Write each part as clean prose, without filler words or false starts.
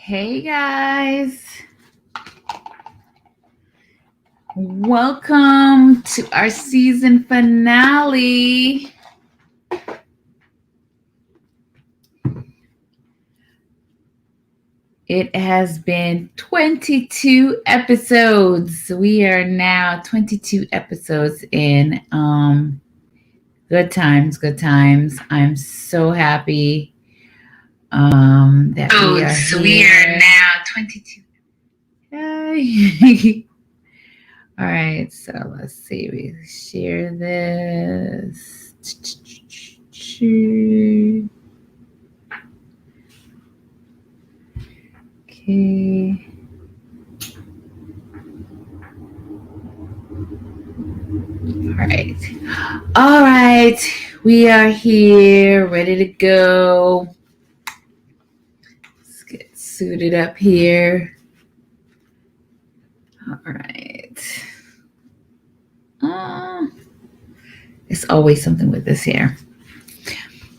Hey guys, welcome to our season finale. It has been 22 episodes. We are now 22 episodes in. Good times, good times. I'm so happy that we are here. We are now 22. Yay. All right, so let's see. We share this. Okay. All right. All right. We are here, ready to go. Let's get suited up here. All right. It's always something with this hair,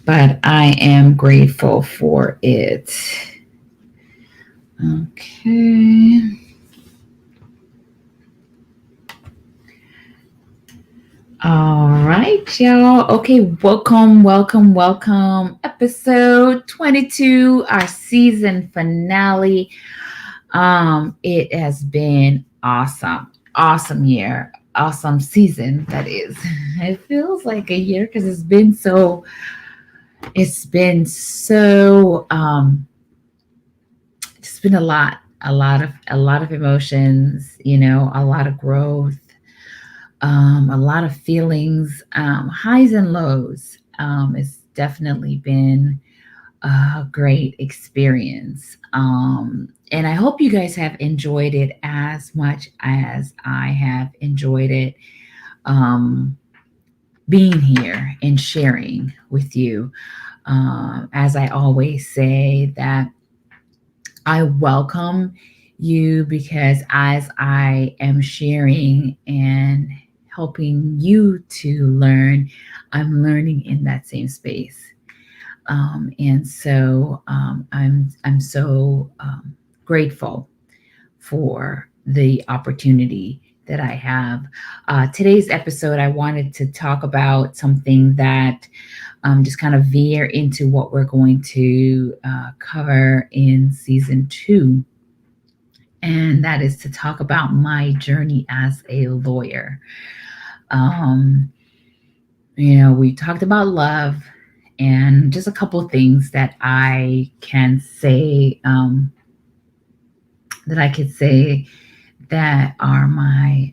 but I am grateful for it. Okay. All right, y'all. Okay, welcome. Episode 22, our season finale. It has been awesome year, awesome season. That is, it feels like a year because it's been so. It's been a lot of emotions. A lot of growth, a lot of feelings, highs and lows. It's definitely been a great experience. And I hope you guys have enjoyed it as much as I have enjoyed it, being here and sharing with you. As I always say, that I welcome you because as I am sharing and helping you to learn, I'm learning in that same space. And so I'm so grateful for the opportunity that I have. Today's episode, I wanted to talk about something that just kind of veer into what we're going to cover in season 2. And that is to talk about my journey as a lawyer. We talked about love and just a couple of things that I can say, that I could say that are my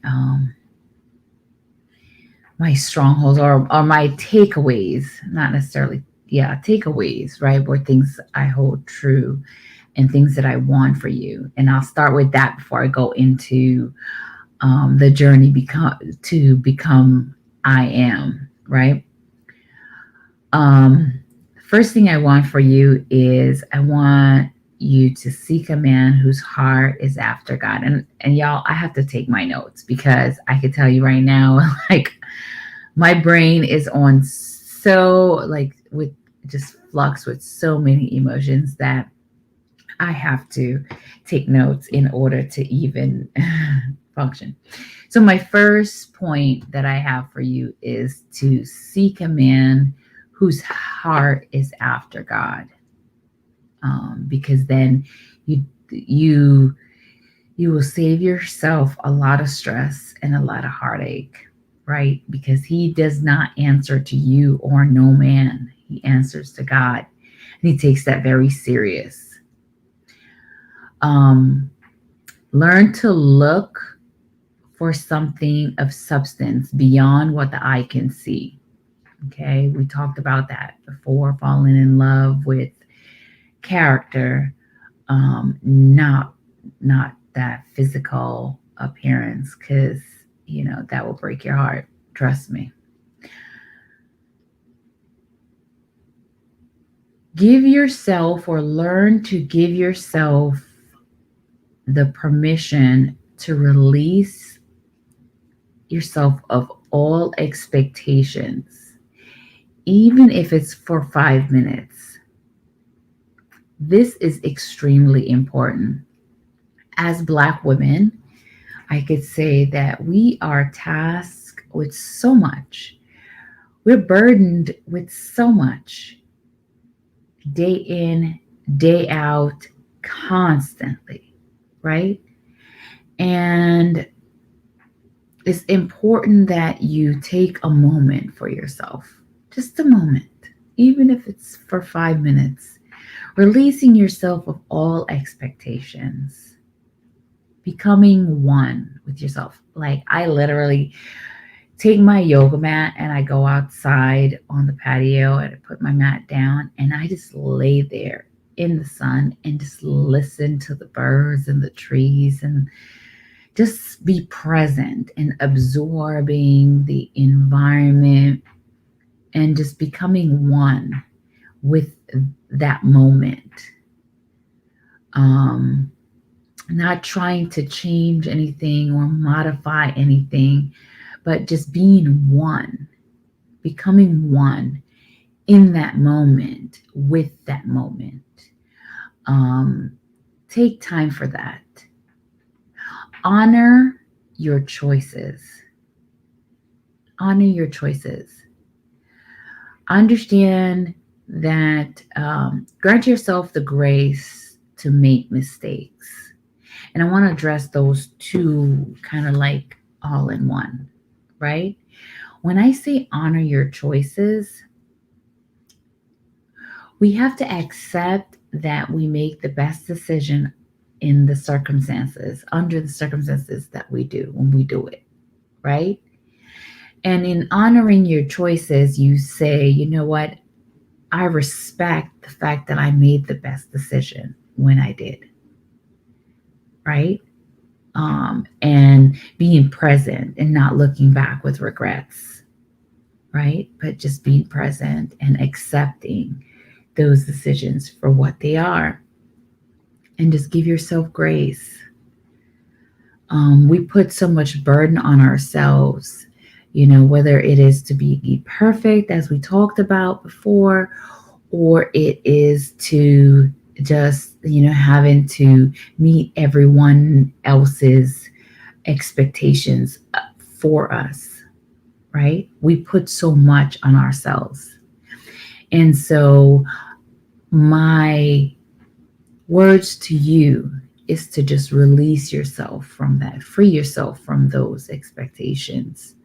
strongholds or my takeaways, not necessarily, takeaways, right? Or things I hold true and things that I want for you. And I'll start with that before I go into the journey become I am, right? First thing I want for you is I want you to seek a man whose heart is after God. And y'all, I have to take my notes because I can tell you right now, like my brain is on with just flux with so many emotions that I have to take notes in order to even function. So my first point that I have for you is to seek a man whose heart is after God, because then you will save yourself a lot of stress and a lot of heartache, right? Because he does not answer to you or no man. He answers to God, and he takes that very serious. Learn to look for something of substance beyond what the eye can see. Okay, we talked about that before, falling in love with character, not that physical appearance, because that will break your heart. Trust me. Give yourself, or learn to give yourself, the permission to release yourself of all expectations, even if it's for 5 minutes. This is extremely important. As Black women, I could say that we are tasked with so much. We're burdened with so much day in, day out, constantly, right? And it's important that you take a moment for yourself, just a moment, even if it's for 5 minutes, releasing yourself of all expectations, becoming one with yourself. Like, I literally take my yoga mat and I go outside on the patio and I put my mat down and I just lay there in the sun and just listen to the birds and the trees and just be present and absorbing the environment and just becoming one with that moment. Um, Not trying to change anything or modify anything, but just being one, becoming one in that moment with that moment. Um, Take time for that. Honor your choices. Honor your choices. Understand that, grant yourself the grace to make mistakes. And I want to address those two kind of like all in one, right? When I say honor your choices, we have to accept that we make the best decision in the circumstances, under the circumstances that we do when we do it, right? And in honoring your choices, you say, you know what? I respect the fact that I made the best decision when I did, right? And being present and not looking back with regrets, right? But just being present and accepting those decisions for what they are and just give yourself grace. We put so much burden on ourselves, whether it is to be perfect, as we talked about before, or it is to just, having to meet everyone else's expectations for us, right? We put so much on ourselves. And so, my words to you is to just release yourself from that, free yourself from those expectations.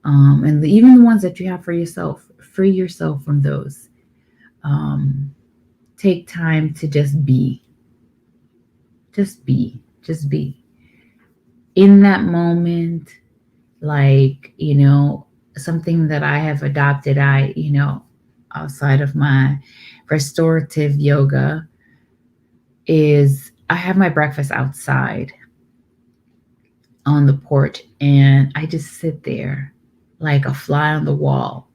And even the ones that you have for yourself, free yourself from those. Um, Take time to just be in that moment. Like, something that I have adopted, outside of my restorative yoga, is I have my breakfast outside on the porch and I just sit there like a fly on the wall,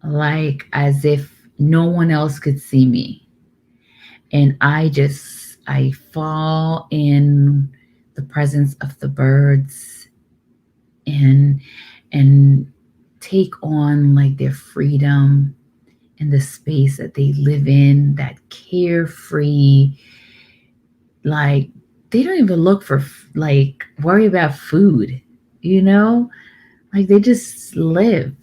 like as if no one else could see me. And I fall in the presence of the birds and and take on like their freedom and the space that they live in, that carefree, like they don't even look for like worry about food, you know? Like they just live.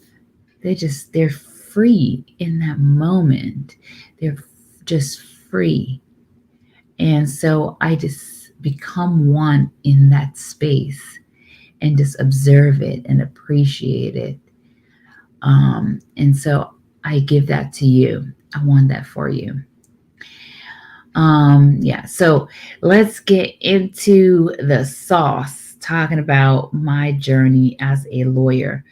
They're free in that moment. They're just free. And so I just become one in that space and just observe it and appreciate it. And so I give that to you. I want that for you. Yeah, so let's get into the sauce, talking about my journey as a lawyer.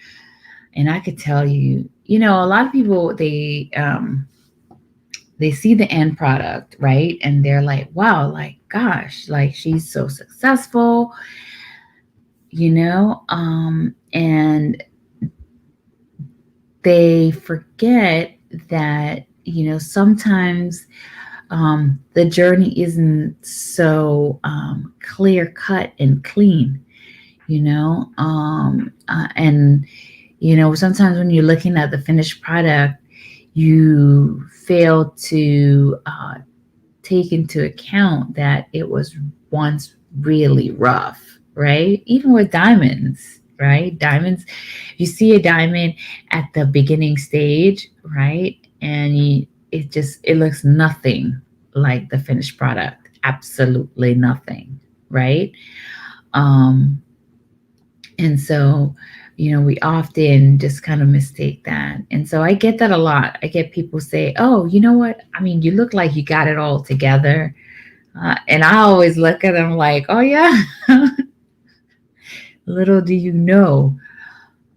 And I could tell you, a lot of people, they see the end product, right? And they're like, wow, like gosh, like she's so successful, and they forget that, sometimes the journey isn't so clear cut and clean, and sometimes when you're looking at the finished product, You fail to take into account that it was once really rough, right? Even with diamonds, right? Diamonds, you see a diamond at the beginning stage, right? And it looks nothing like the finished product. Absolutely nothing, right? Um, and so, we often just kind of mistake that. And so I get that a lot. I get people say, oh, you know what? I mean, you look like you got it all together. And I always look at them like, oh, yeah, little do you know.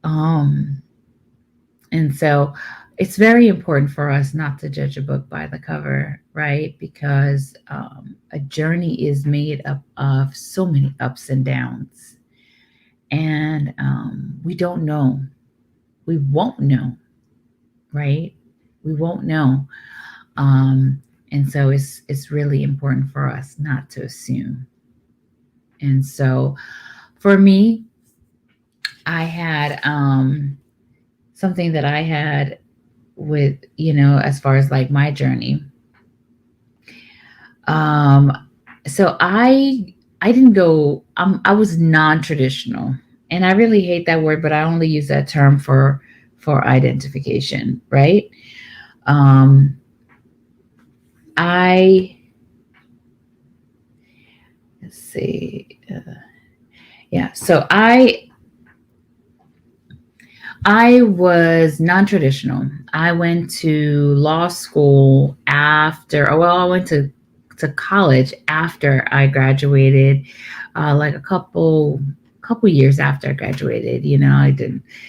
Um, and so it's very important for us not to judge a book by the cover, right? Because a journey is made up of so many ups and downs. And we don't know. We won't know, right? We won't know. And so it's really important for us not to assume. And so for me, I had something that I had with, as far as like my journey. Um, so I didn't go. I was non-traditional, and I really hate that word, but I only use that term for identification, right? Um, I let's see. Yeah, so I was non-traditional. I went to law school after, well, I went to college after I graduated, like a couple years after I graduated. I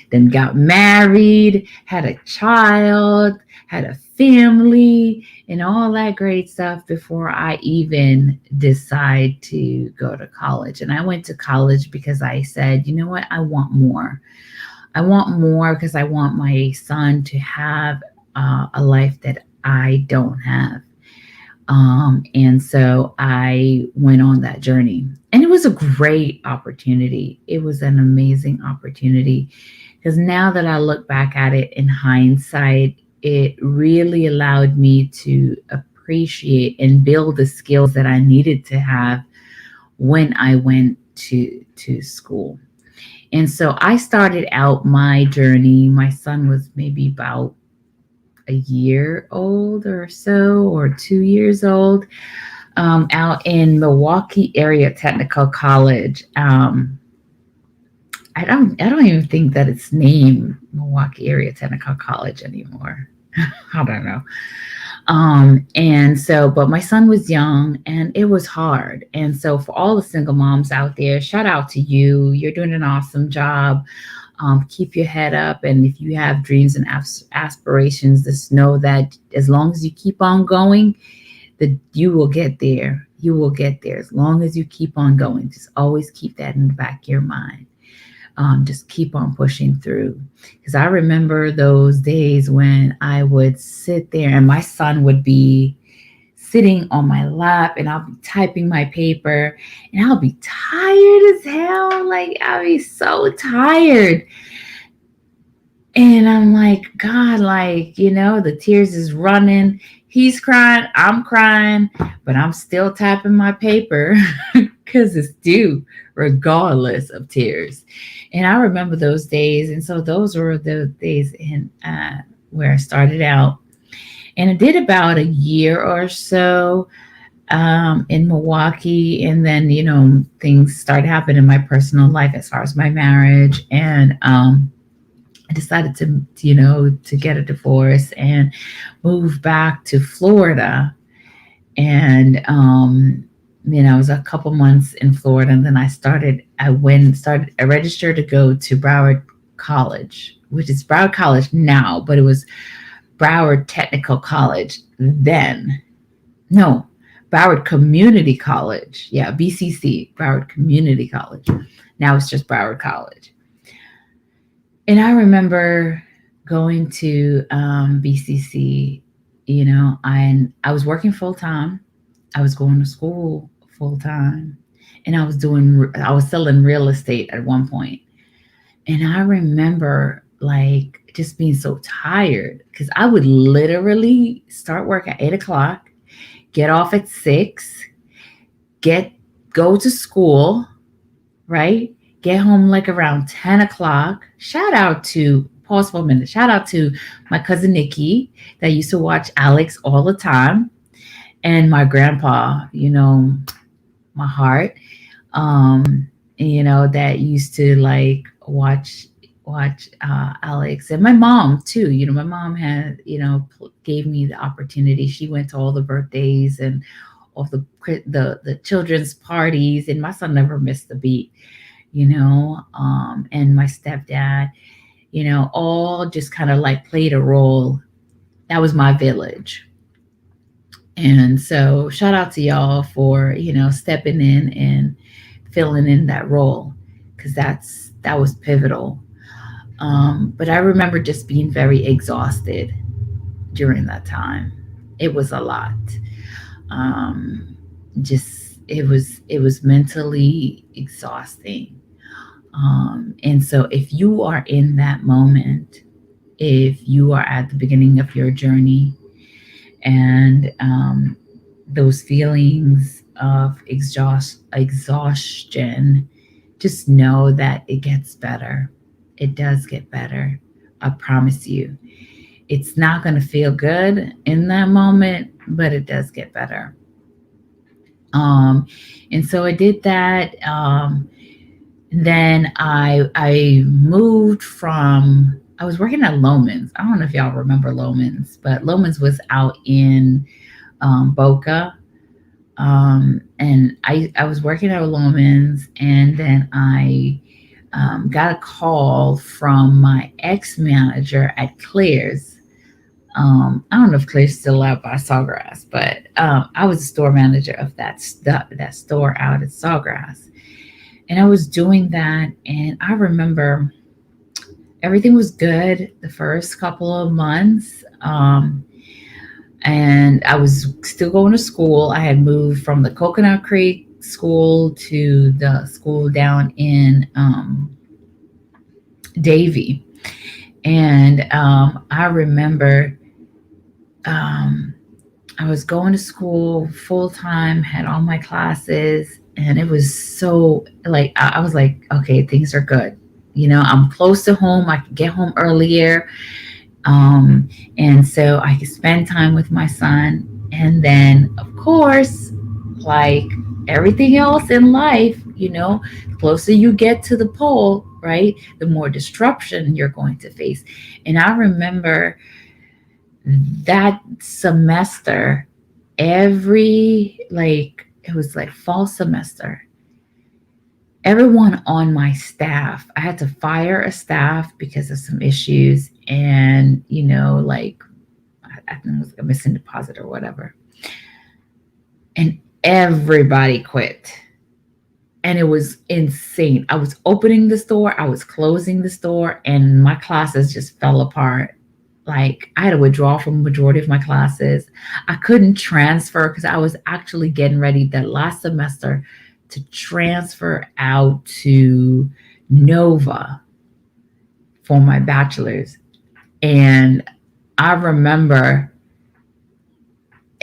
then got married, had a child, had a family, and all that great stuff before I even decide to go to college. And I went to college because I said, you know what, I want more. I want more because I want my son to have a life that I don't have. And so I went on that journey. And it was a great opportunity. It was an amazing opportunity because now that I look back at it in hindsight, it really allowed me to appreciate and build the skills that I needed to have when I went to school. And so I started out my journey. My son was maybe about a year old or so, or 2 years old, out in Milwaukee Area Technical College. I don't even think that it's named Milwaukee Area Technical College anymore. I don't know. And so, but my son was young and it was hard. And so, for all the single moms out there, shout out to you. You're doing an awesome job. Keep your head up. And if you have dreams and aspirations, just know that as long as you keep on going, that you will get there. You will get there as long as you keep on going. Just always keep that in the back of your mind. Just keep on pushing through. Because I remember those days when I would sit there and my son would be sitting on my lap and I'll be typing my paper and I'll be tired as hell. Like, I'll be so tired. And I'm like, God, like, the tears is running. He's crying, I'm crying, but I'm still tapping my paper because it's due, regardless of tears. And I remember those days. And so those were the days in where I started out. And I did about a year or so in Milwaukee. And then, things started happening in my personal life as far as my marriage. And I decided to get a divorce and move back to Florida. And, I was a couple months in Florida, and then I registered to go to Broward College, which is Broward College now, but it was Broward Technical College then. No, Broward Community College. Yeah, BCC, Broward Community College. Now it's just Broward College. And I remember going to BCC, and I was working full time. I was going to school full time, and I was selling real estate at one point. And I remember like just being so tired because I would literally start work at 8 o'clock, get off at 6, get go to school, right? Get home like around 10 o'clock. Shout out to, pause for a minute, shout out to my cousin Nikki that used to watch Alex all the time, and my grandpa, my heart, that used to like watch Alex, and my mom too. My mom had, gave me the opportunity. She went to all the birthdays and all the children's parties, and my son never missed a beat. And my stepdad, all just kind of like played a role. That was my village. And so shout out to y'all for, stepping in and filling in that role, because that was pivotal. But I remember just being very exhausted during that time. It was a lot. Just it was mentally exhausting. And so if you are in that moment, if you are at the beginning of your journey, and those feelings of exhaustion, just know that it gets better. It does get better. I promise you. It's not going to feel good in that moment, but it does get better. Um, and so I did that. Then I moved from. I was working at Loman's. I don't know if y'all remember Loman's, but Loman's was out in Boca. And I was working at Loman's, and then I got a call from my ex manager at Claire's. I don't know if Claire's still out by Sawgrass, but I was a store manager of that store out at Sawgrass, and I was doing that. And I remember everything was good the first couple of months. And I was still going to school. I had moved from the Coconut Creek school to the school down in Davie. And I remember um, I was going to school full time, had all my classes, and it was so like I was like, okay, things are good. I'm close to home. I can get home earlier, um, and so I could spend time with my son. And then, of course, like everything else in life, the closer you get to the pole, right, the more disruption you're going to face. And I remember that semester, every like it was like fall semester, everyone on my staff, I had to fire a staff because of some issues, and like I think it was a missing deposit or whatever, and everybody quit. And it was insane. I was opening the store, I was closing the store, and my classes just fell apart. Like I had to withdraw from majority of my classes. I couldn't transfer because I was actually getting ready that last semester to transfer out to Nova for my bachelor's. And I remember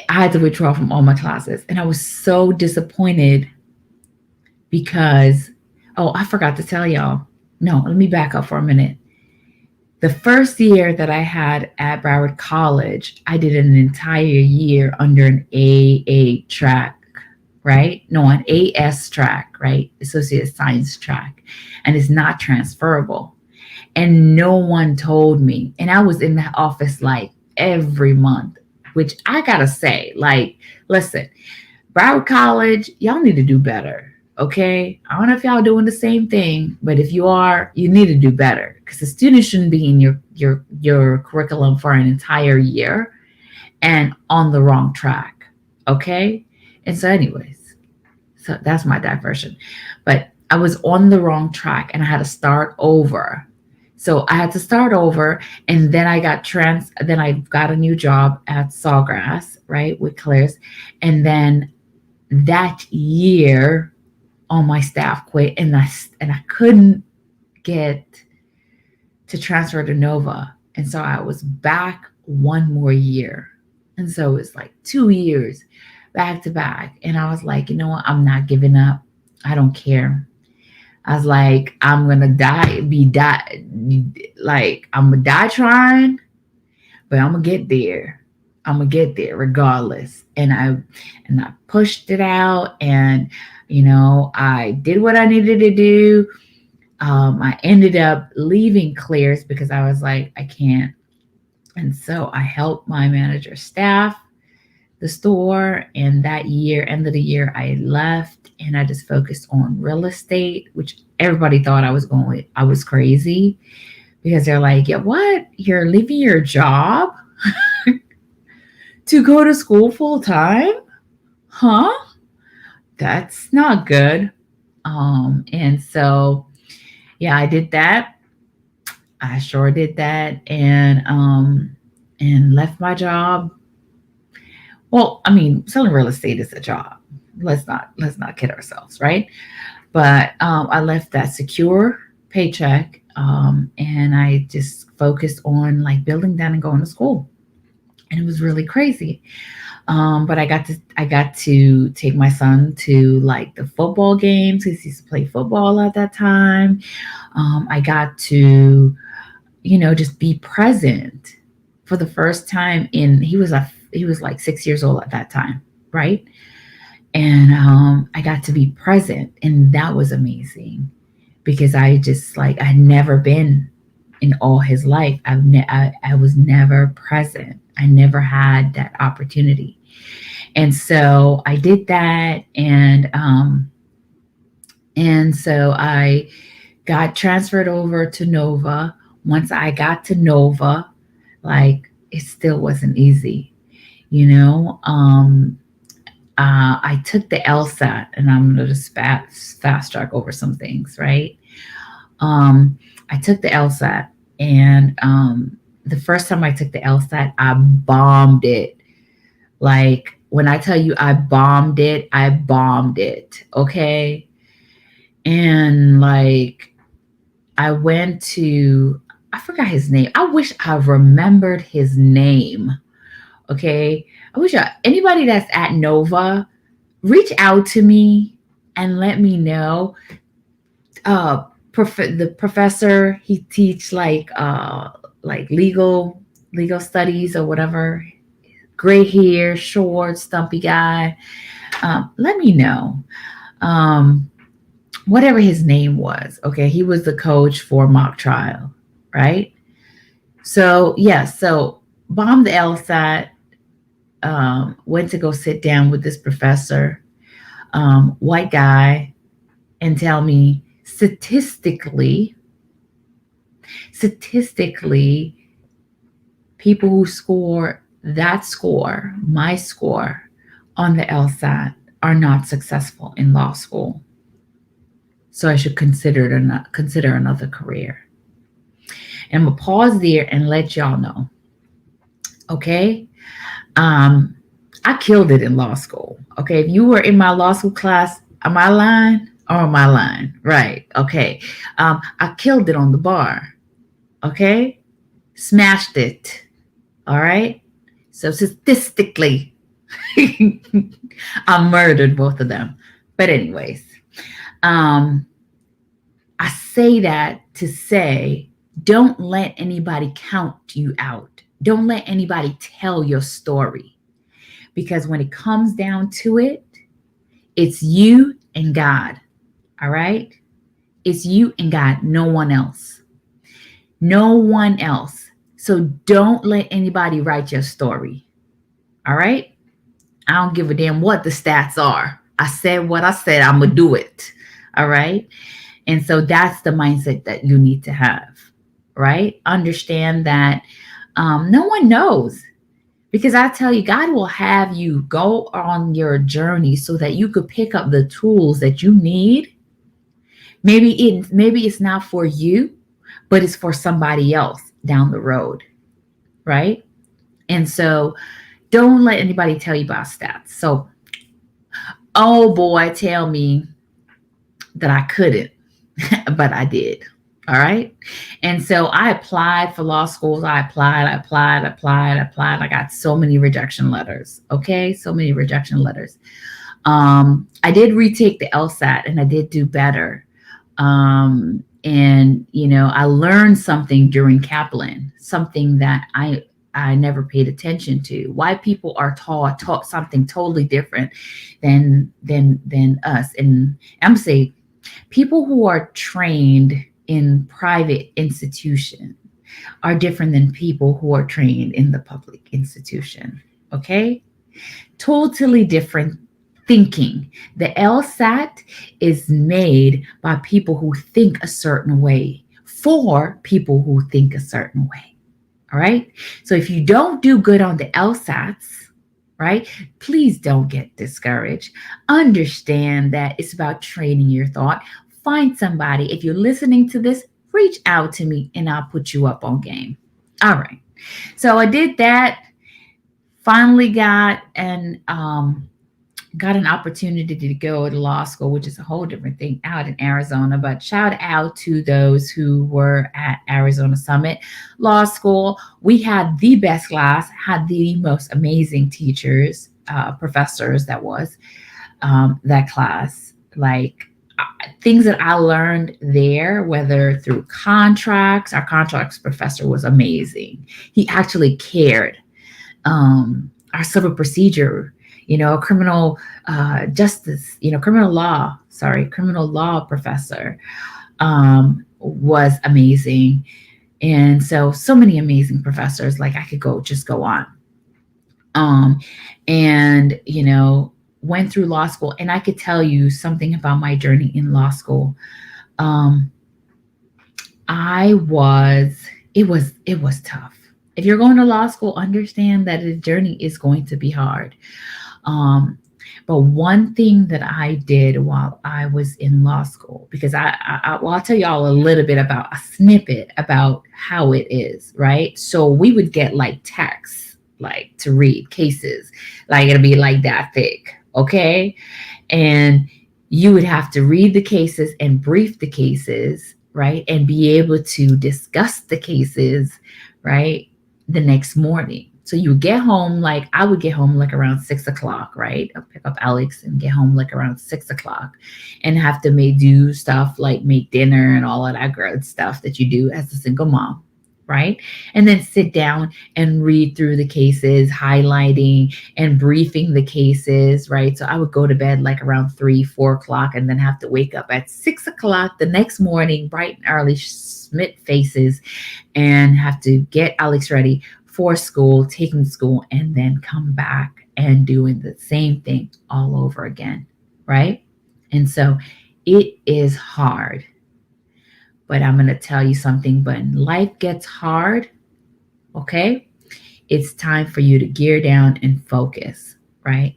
I had to withdraw from all my classes. And I was so disappointed because, oh, I forgot to tell y'all. No, let me back up for a minute. The first year that I had at Broward College, I did an entire year under an AA track, right? No, an AS track, right? Associate Science track. And it's not transferable. And no one told me. And I was in the office like every month, which I gotta say, like, listen, Broward College, y'all need to do better. Okay. I don't know if y'all doing the same thing, but if you are, you need to do better, because the students shouldn't be in your curriculum for an entire year and on the wrong track. Okay. And so, anyways, so that's my diversion. But I was on the wrong track and I had to start over. So I had to start over, and then then I got a new job at Sawgrass, right, with Claire's. And then that year all my staff quit, and I couldn't get to transfer to Nova. And so I was back one more year. And so it was like 2 years back to back. And I was like, you know what? I'm not giving up. I don't care. I was like, I'm gonna like I'm gonna die trying, but I'm gonna get there. I'm gonna get there regardless. And I pushed it out, and I did what I needed to do. I ended up leaving Clears because I was like, I can't. And so I helped my manager staff the store. And that year, end of the year, I left and I just focused on real estate, which everybody thought I was crazy because they're like, yeah, what? You're leaving your job to go to school full time? Huh? That's not good. And so, yeah, I did that. I sure did that, and left my job. Well, I mean, selling real estate is a job. Let's not kid ourselves, right? But I left that secure paycheck, and I just focused on like building that and going to school, and it was really crazy. But I got to take my son to like the football games because he used to play football at that time. I got to just be present for the first time in he was like 6 years old at that time, right? And I got to be present, and that was amazing because I just like I never been in all his life. I was never present. I never had that opportunity, and so I did that, and so I got transferred over to Nova. Once I got to Nova, like it still wasn't easy, you know. I took the LSAT, and I'm gonna just fast track over some things, right? I took the LSAT, and the first time I took the LSAT, I bombed it. Like when I tell you I bombed it, I bombed it. Okay, and like I went to I forgot his name. I wish I remembered his name. Okay. Anybody that's at Nova, reach out to me and let me know. The professor, he teach like legal studies or whatever. Gray hair, short, stumpy guy. Let me know. Um, Whatever his name was. Okay, he was the coach for mock trial, right? So yeah, so bombed the LSAT. Went to go sit down with this professor, white guy, and tell me statistically, people who score that score, my score on the LSAT, are not successful in law school. So I should consider another career. And I'm gonna pause there and let y'all know. Okay, um, I killed it in law school. Okay, if you were in my law school class, am I lying or am I lying? Right. Okay, I killed it on the bar. Okay, smashed it. All right. So statistically, I murdered both of them. But anyways, um, I say that to say, don't let anybody count you out. Don't let anybody tell your story. Because when it comes down to it, it's you and God. All right? It's you and God, no one else. No one else. So don't let anybody write your story. All right? I don't give a damn what the stats are. I said what I said, I'm going to do it. All right? And so that's the mindset that you need to have, right? Understand that no one knows. Because I tell you, God will have you go on your journey so that you could pick up the tools that you need. Maybe it's not for you, but it's for somebody else down the road, right? And so don't let anybody tell you about stats. So, oh boy, tell me that I couldn't, but I did. All right. And so I applied for law schools. I applied. I got so many rejection letters. Okay. So many rejection letters. I did retake the LSAT and I did do better. And I learned something during Kaplan, something that I never paid attention to. Why people are taught something totally different than us. And I'm gonna say people who are trained in private institution are different than people who are trained in the public institution. Okay? Totally different thinking. The LSAT is made by people who think a certain way for people who think a certain way. All right. So if you don't do good on the LSATs, right, please don't get discouraged. Understand that it's about training your thought. Find somebody. If you're listening to this, reach out to me and I'll put you up on game. All right. So I did that. Finally got an opportunity to go to law school, which is a whole different thing out in Arizona. But shout out to those who were at Arizona Summit Law School. We had the best class, had the most amazing teachers, professors. That was that class. Like things that I learned there, whether through contracts, our contracts professor was amazing. He actually cared. Our civil procedure, criminal justice, criminal law professor was amazing. And so many amazing professors, like I could go on. Um, and, went through law school. And I could tell you something about my journey in law school. Um, I was, it was tough. If you're going to law school, understand that the journey is going to be hard. Um, but one thing that I did while I was in law school, because I'll tell y'all a little bit about a snippet about how it is, right? So we would get like texts, like to read cases, like it'll be like that thick, okay? And you would have to read the cases and brief the cases, right? And be able to discuss the cases, right? The next morning. So you would get home, like I would get home like around 6 o'clock, right? I'll pick up Alex and get home like around 6 o'clock and have to do stuff like make dinner and all of that good stuff that you do as a single mom, right? And then sit down and read through the cases, highlighting and briefing the cases, right? So I would go to bed like around 3, 4 o'clock and then have to wake up at 6 o'clock the next morning, bright and early, smit faces, and have to get Alex ready for school, take him to school, and then come back and doing the same thing all over again, right? And so it is hard. But I'm going to tell you something, when life gets hard, okay, it's time for you to gear down and focus, right?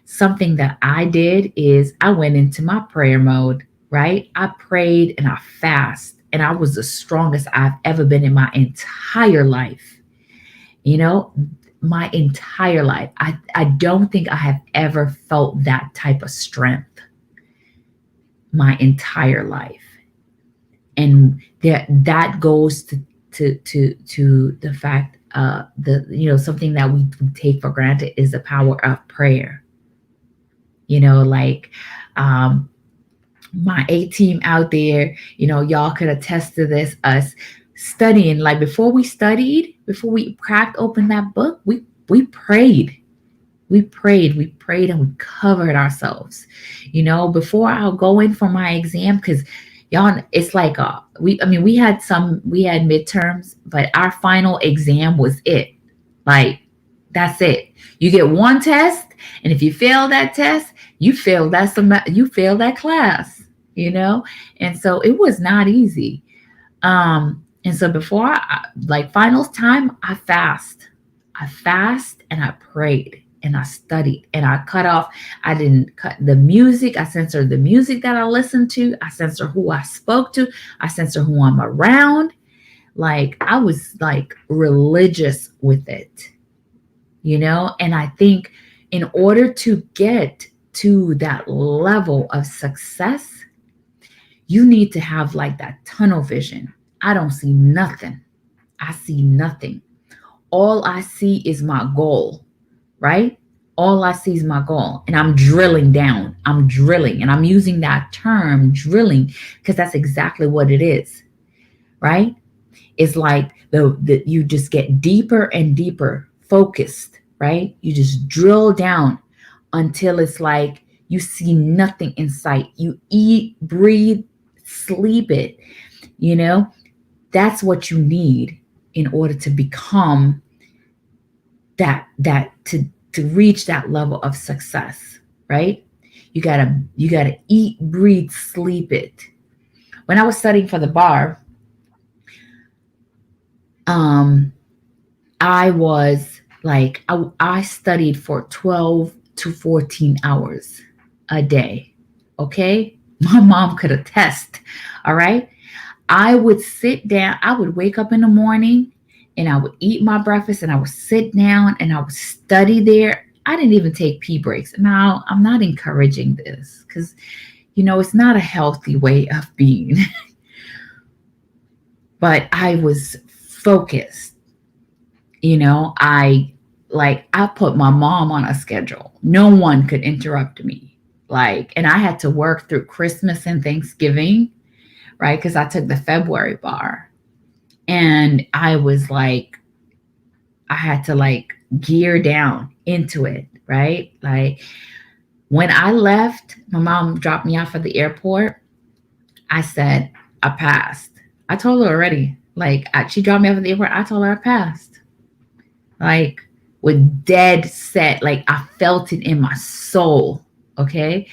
Something that I did is I went into my prayer mode, right? I prayed and I fast, and I was the strongest I've ever been in my entire life. You know, my entire life. I don't think I have ever felt that type of strength my entire life. And that goes to the fact something that we take for granted is the power of prayer. Like my A team out there, y'all could attest to this, us studying, like before we cracked open that book, we prayed. We prayed and we covered ourselves, before I'll go in for my exam. Because y'all, it's like we had midterms, but our final exam was it. Like, that's it. You get one test, and if you fail that test, you fail that class, and so it was not easy. And so before like finals time, I fast and I prayed and I studied and I cut off. I didn't cut the music. I censored the music that I listened to. I censored who I spoke to. I censored who I'm around. Like, I was like religious with it, and I think in order to get to that level of success, You need to have like that tunnel vision. I don't see nothing. I see nothing. All I see is my goal, right? All I see is my goal. And I'm drilling down. I'm drilling. And I'm using that term drilling because that's exactly what it is, right? It's like the you just get deeper and deeper focused, right? You just drill down until it's like you see nothing in sight. You eat, breathe, sleep it, you know? That's what you need in order to become that to reach that level of success, right? You gotta eat, breathe, sleep it. When I was studying for the bar, um, I was like I studied for 12 to 14 hours a day. Okay, my mom could attest. All right, I would sit down. I would wake up in the morning and I would eat my breakfast and I would sit down and I would study there. I didn't even take pee breaks. Now, I'm not encouraging this because, it's not a healthy way of being, but I was focused. I put my mom on a schedule. No one could interrupt me. And I had to work through Christmas and Thanksgiving, right? Because I took the February bar. And I was like, I had to gear down into it, right? Like when I left, my mom dropped me off at the airport. I said, I passed. I told her already. She dropped me off at the airport. I told her I passed. Like, with dead set, I felt it in my soul. Okay.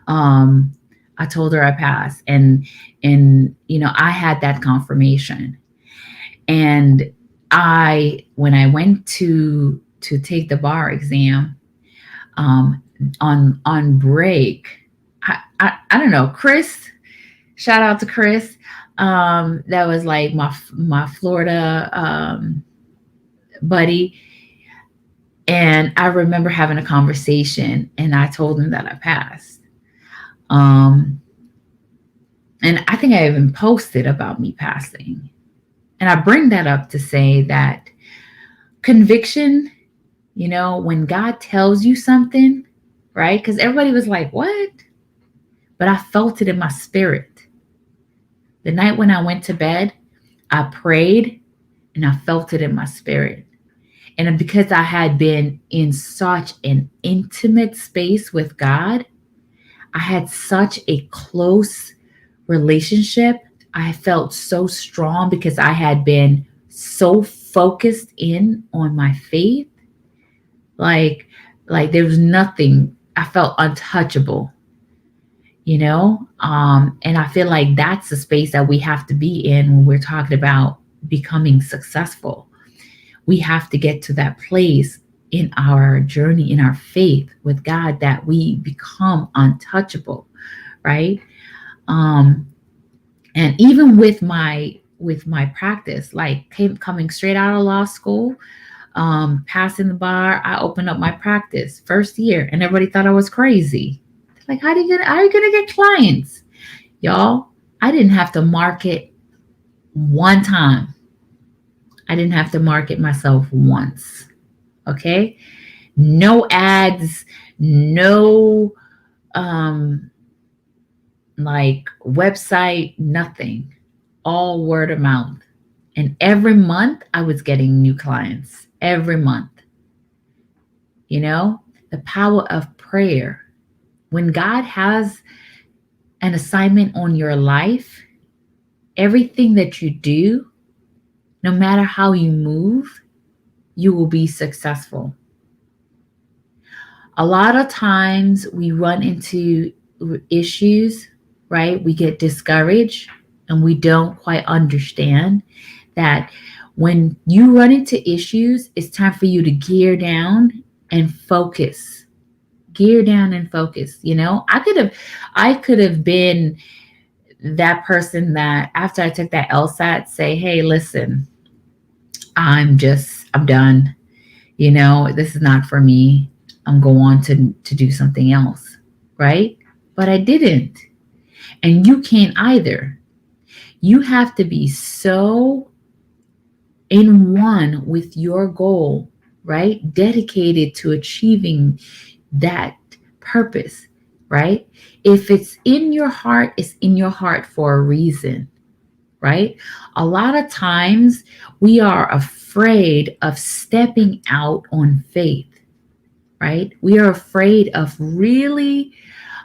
Um, I told her I passed. And I had that confirmation. And when I went to take the bar exam, on break, I don't know, Chris, shout out to Chris. That was like my Florida buddy. And I remember having a conversation and I told him that I passed. Um, and I think I even posted about me passing. And I bring that up to say that conviction, when God tells you something, right? Because everybody was like, what? But I felt it in my spirit. The night when I went to bed, I prayed and I felt it in my spirit. And because I had been in such an intimate space with God, I had such a close relationship. I felt so strong because I had been so focused in on my faith. Like there was nothing. I felt untouchable, and I feel like that's the space that we have to be in when we're talking about becoming successful. We have to get to that place in our journey, in our faith with God, that we become untouchable, right? Um, and even with my practice, coming straight out of law school, passing the bar, I opened up my practice first year, and everybody thought I was crazy. Like, how are you gonna get clients, y'all? I didn't have to market one time. I didn't have to market myself once. Okay, no ads, no website, nothing. All word of mouth. And every month I was getting new clients. Every month. The power of prayer. When God has an assignment on your life, everything that you do, no matter how you move, you will be successful. A lot of times we run into issues, right? We get discouraged and we don't quite understand that when you run into issues, it's time for you to gear down and focus. Gear down and focus. I could have been that person that after I took that LSAT say, hey, listen, I'm done. This is not for me. I'm going on to do something else. Right. But I didn't. And you can't either. You have to be so in one with your goal, right? Dedicated to achieving that purpose, right? If it's in your heart, it's in your heart for a reason, right? A lot of times we are afraid of stepping out on faith, right? We are afraid of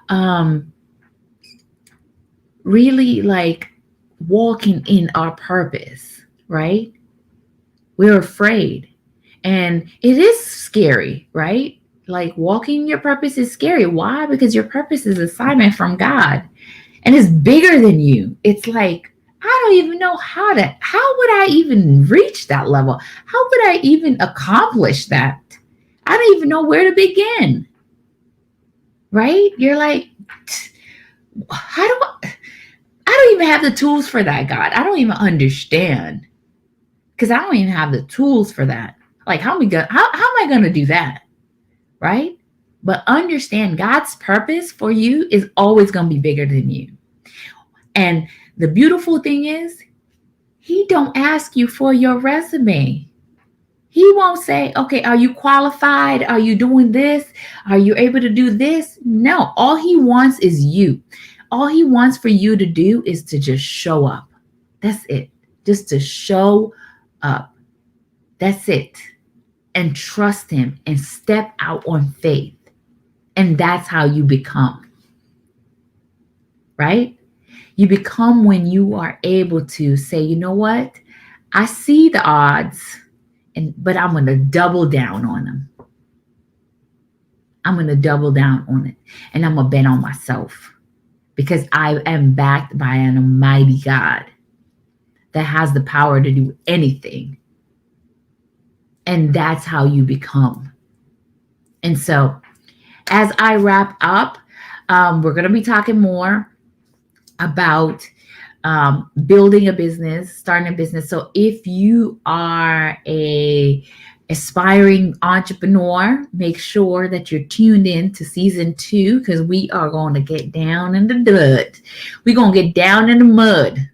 um, really like walking in our purpose, right? We're afraid. And it is scary, right? Like walking your purpose is scary. Why? Because your purpose is assignment from God and it's bigger than you. It's like, I don't even know how would I even reach that level? How would I even accomplish that? I don't even know where to begin, right? You're like, how do I don't even have the tools for that, God. I don't even understand because I don't even have the tools for that. Like, how am I gonna do that, right? But understand God's purpose for you is always gonna be bigger than you. And the beautiful thing is, He don't ask you for your resume. He won't say, okay, are you qualified? Are you doing this? Are you able to do this? No, all He wants is you. All He wants for you to do is to just show up. That's it. Just to show up. That's it. And trust Him and step out on faith. And that's how you become, right? You become when you are able to say, you know what? I see the odds, but I'm going to double down on them. I'm going to double down on it. And I'm going to bet on myself because I am backed by an almighty God that has the power to do anything. And that's how you become. And so as I wrap up, we're going to be talking more about building a business, starting a business. So if you are a aspiring entrepreneur, make sure that you're tuned in to season 2 because we are going to get down in the dirt. We're going to get down in the mud.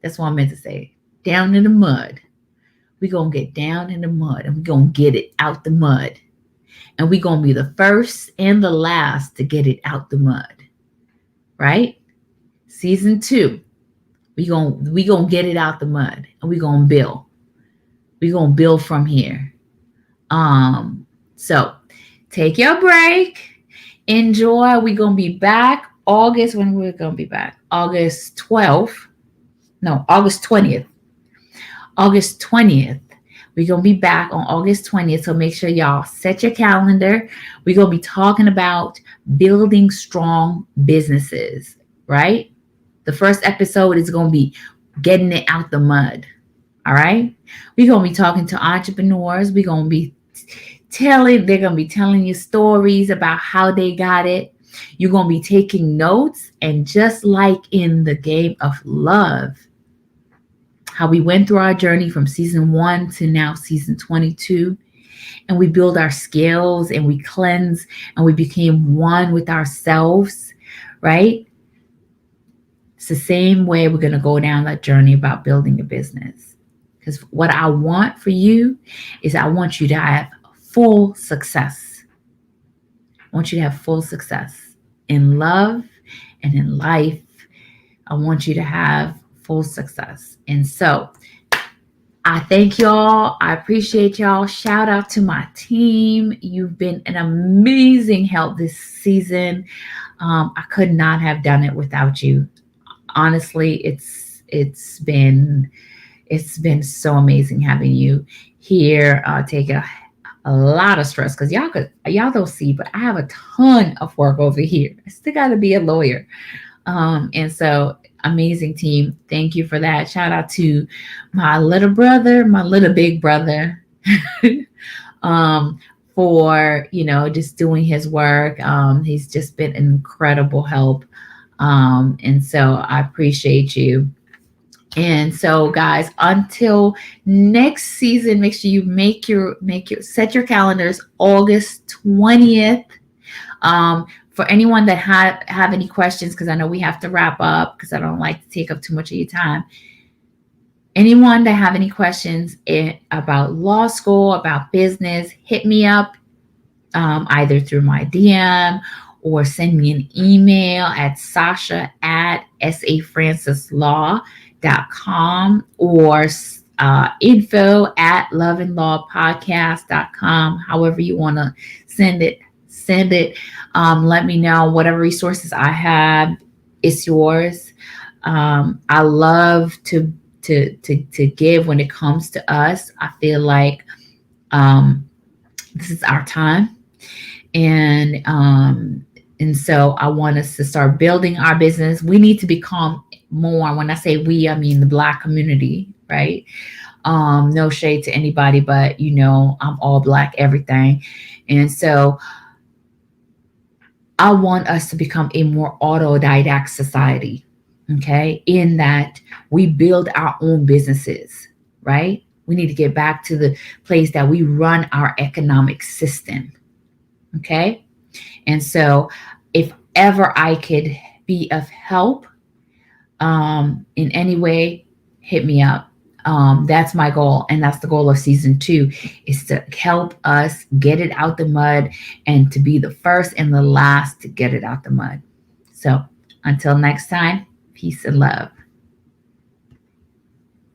That's what I meant to say. Down in the mud. We're going to get down in the mud and we're going to get it out the mud. And we're going to be the first and the last to get it out the mud. Right? Season 2. We gonna get it out the mud and we gonna build. We gonna build from here. So take your break. Enjoy. We gonna be back August. When we're gonna be back? August 12th. No, August 20th. August 20th. We're gonna be back on August 20th. So make sure y'all set your calendar. We're gonna be talking about building strong businesses, right? The first episode is going to be getting it out the mud. All right. We're going to be talking to entrepreneurs. We're going to be they're going to be telling you stories about how they got it. You're going to be taking notes. And just like in the game of love, how we went through our journey from season 1 to now season 22, and we build our skills and we cleanse and we became one with ourselves, right? It's the same way we're going to go down that journey about building a business. Because what I want for you is I want you to have full success. I want you to have full success in love and in life. I want you to have full success. And so I thank y'all. I appreciate y'all. Shout out to my team. You've been an amazing help this season. I could not have done it without you. Honestly, it's been so amazing having you here. Take a lot of stress because y'all don't see, but I have a ton of work over here. I still got to be a lawyer, and so amazing team. Thank you for that. Shout out to my little brother, my little big brother, for just doing his work. He's just been an incredible help. And so I appreciate you. And so guys, until next season, make sure you set your calendars August 20th For anyone that have any questions, because I know we have to wrap up, because I don't like to take up too much of your time. Anyone that have any questions about law school, about business, hit me up either through my DM or send me an email at Sasha at safrancislaw.com or info at loveandlawpodcast.com. However you want to send it, send it. Let me know whatever resources I have. It's yours. I love to give when it comes to us. I feel like this is our time, and so I want us to start building our business. We need to become more. When I say we, I mean the Black community, right? No shade to anybody, but I'm all Black, everything, and so I want us to become a more autodidact society. Okay, in that we build our own businesses, right? We need to get back to the place that we run our economic system. Okay. And so, if ever I could be of help in any way, hit me up. That's my goal, and that's the goal of season 2, is to help us get it out the mud and to be the first and the last to get it out the mud. So, until next time, peace and love.